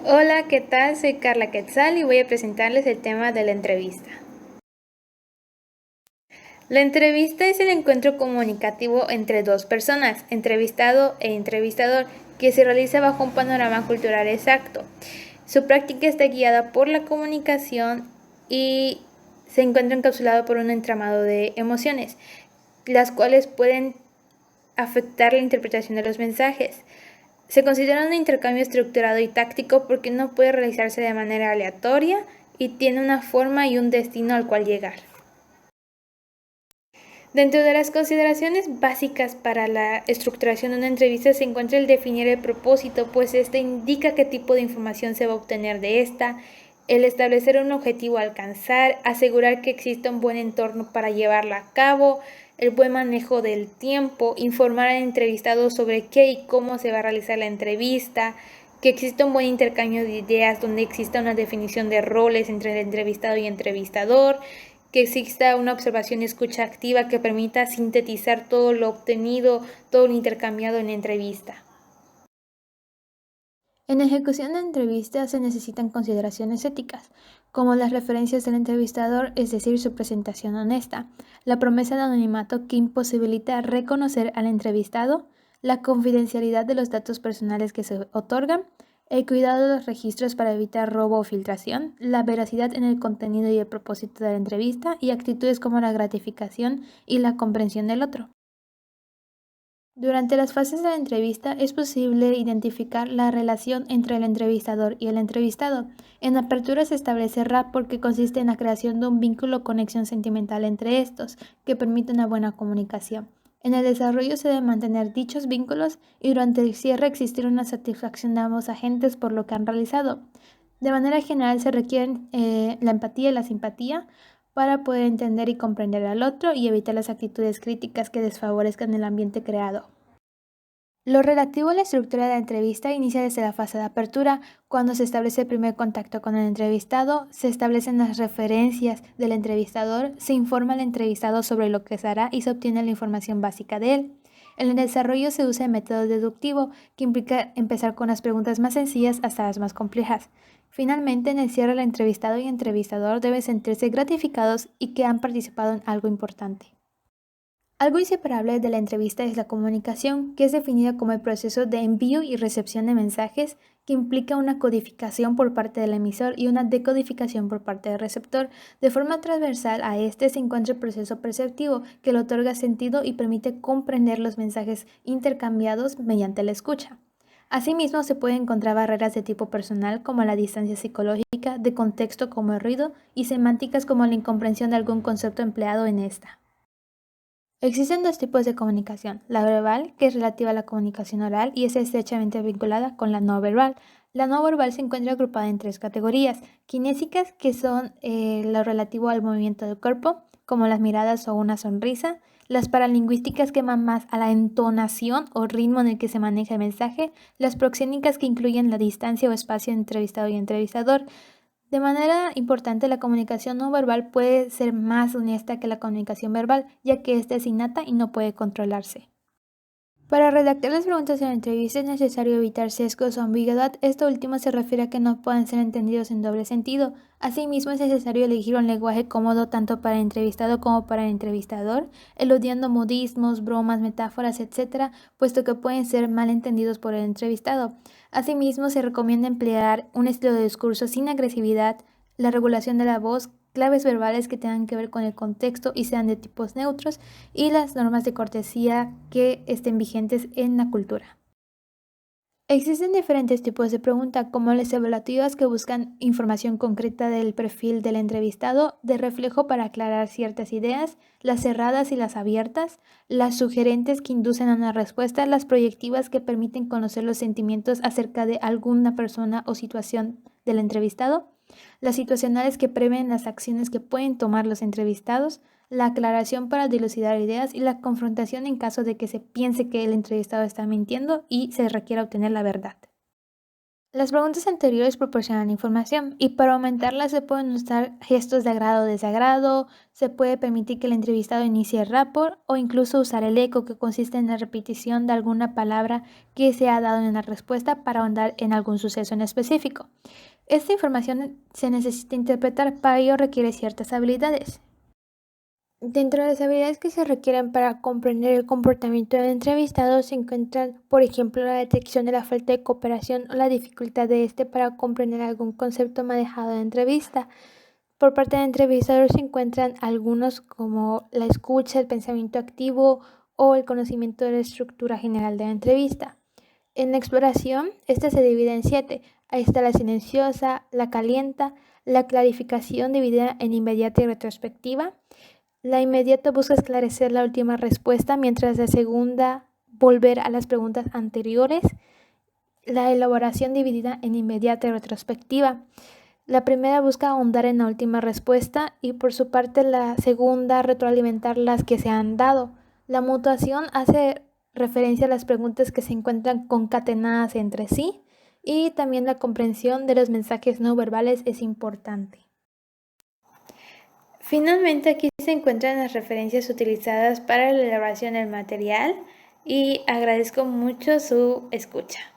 Hola, ¿qué tal? Soy Carla Quetzal y voy a presentarles el tema de la entrevista. La entrevista es el encuentro comunicativo entre dos personas, entrevistado e entrevistador, que se realiza bajo un panorama cultural exacto. Su práctica está guiada por la comunicación y se encuentra encapsulado por un entramado de emociones, las cuales pueden afectar la interpretación de los mensajes. Se considera un intercambio estructurado y táctico porque no puede realizarse de manera aleatoria y tiene una forma y un destino al cual llegar. Dentro de las consideraciones básicas para la estructuración de una entrevista se encuentra el definir el propósito, pues este indica qué tipo de información se va a obtener de esta, el establecer un objetivo a alcanzar, asegurar que exista un buen entorno para llevarla a cabo, el buen manejo del tiempo, informar al entrevistado sobre qué y cómo se va a realizar la entrevista, que exista un buen intercambio de ideas donde exista una definición de roles entre el entrevistado y entrevistador, que exista una observación y escucha activa que permita sintetizar todo lo obtenido, todo lo intercambiado en la entrevista. En ejecución de entrevistas se necesitan consideraciones éticas, como las referencias del entrevistador, es decir, su presentación honesta, la promesa de anonimato que imposibilita reconocer al entrevistado, la confidencialidad de los datos personales que se otorgan, el cuidado de los registros para evitar robo o filtración, la veracidad en el contenido y el propósito de la entrevista y actitudes como la gratificación y la comprensión del otro. Durante las fases de la entrevista es posible identificar la relación entre el entrevistador y el entrevistado. En apertura se establece rapport, que consiste en la creación de un vínculo o conexión sentimental entre estos, que permite una buena comunicación. En el desarrollo se debe mantener dichos vínculos y durante el cierre existir una satisfacción de ambos agentes por lo que han realizado. De manera general se requieren la empatía y la simpatía para poder entender y comprender al otro y evitar las actitudes críticas que desfavorezcan el ambiente creado. Lo relativo a la estructura de la entrevista inicia desde la fase de apertura, cuando se establece el primer contacto con el entrevistado, se establecen las referencias del entrevistador, se informa al entrevistado sobre lo que se hará y se obtiene la información básica de él. En el desarrollo se usa el método deductivo, que implica empezar con las preguntas más sencillas hasta las más complejas. Finalmente, en el cierre, el entrevistado y entrevistador deben sentirse gratificados y que han participado en algo importante. Algo inseparable de la entrevista es la comunicación, que es definida como el proceso de envío y recepción de mensajes, que implica una codificación por parte del emisor y una decodificación por parte del receptor. De forma transversal a este se encuentra el proceso perceptivo, que le otorga sentido y permite comprender los mensajes intercambiados mediante la escucha. Asimismo, se pueden encontrar barreras de tipo personal, como la distancia psicológica, de contexto como el ruido, y semánticas como la incomprensión de algún concepto empleado en esta. Existen dos tipos de comunicación: la verbal, que es relativa a la comunicación oral y es estrechamente vinculada con la no verbal. La no verbal se encuentra agrupada en tres categorías: kinésicas, que son lo relativo al movimiento del cuerpo, como las miradas o una sonrisa; las paralingüísticas, que van más a la entonación o ritmo en el que se maneja el mensaje; las proxémicas, que incluyen la distancia o espacio entre entrevistado y entrevistador. De manera importante, la comunicación no verbal puede ser más honesta que la comunicación verbal, ya que esta es innata y no puede controlarse. Para redactar las preguntas en la entrevista es necesario evitar sesgos o ambigüedad. Esto último se refiere a que no puedan ser entendidos en doble sentido. Asimismo, es necesario elegir un lenguaje cómodo tanto para el entrevistado como para el entrevistador, eludiendo modismos, bromas, metáforas, etc., puesto que pueden ser mal entendidos por el entrevistado. Asimismo, se recomienda emplear un estilo de discurso sin agresividad, la regulación de la voz, claves verbales que tengan que ver con el contexto y sean de tipos neutros, y las normas de cortesía que estén vigentes en la cultura. Existen diferentes tipos de preguntas, como las evaluativas, que buscan información concreta del perfil del entrevistado, de reflejo para aclarar ciertas ideas; las cerradas y las abiertas; las sugerentes, que inducen a una respuesta; las proyectivas, que permiten conocer los sentimientos acerca de alguna persona o situación del entrevistado; las situacionales, que prevén las acciones que pueden tomar los entrevistados; la aclaración para dilucidar ideas; y la confrontación en caso de que se piense que el entrevistado está mintiendo y se requiera obtener la verdad. Las preguntas anteriores proporcionan información y para aumentarlas se pueden usar gestos de agrado o desagrado, se puede permitir que el entrevistado inicie el rapport o incluso usar el eco, que consiste en la repetición de alguna palabra que se ha dado en la respuesta para ahondar en algún suceso en específico. Esta información se necesita interpretar, para ello requiere ciertas habilidades. Dentro de las habilidades que se requieren para comprender el comportamiento del entrevistado se encuentran, por ejemplo, la detección de la falta de cooperación o la dificultad de este para comprender algún concepto manejado en la entrevista. Por parte del entrevistador se encuentran algunos como la escucha, el pensamiento activo o el conocimiento de la estructura general de la entrevista. En la exploración, esta se divide en 7. Ahí está la silenciosa, la calienta, la clarificación dividida en inmediata y retrospectiva. La inmediata busca esclarecer la última respuesta, mientras la segunda volver a las preguntas anteriores. La elaboración dividida en inmediata y retrospectiva. La primera busca ahondar en la última respuesta y por su parte la segunda retroalimentar las que se han dado. La mutuación hace referencia a las preguntas que se encuentran concatenadas entre sí y también la comprensión de los mensajes no verbales es importante. Finalmente, aquí se encuentran las referencias utilizadas para la elaboración del material y agradezco mucho su escucha.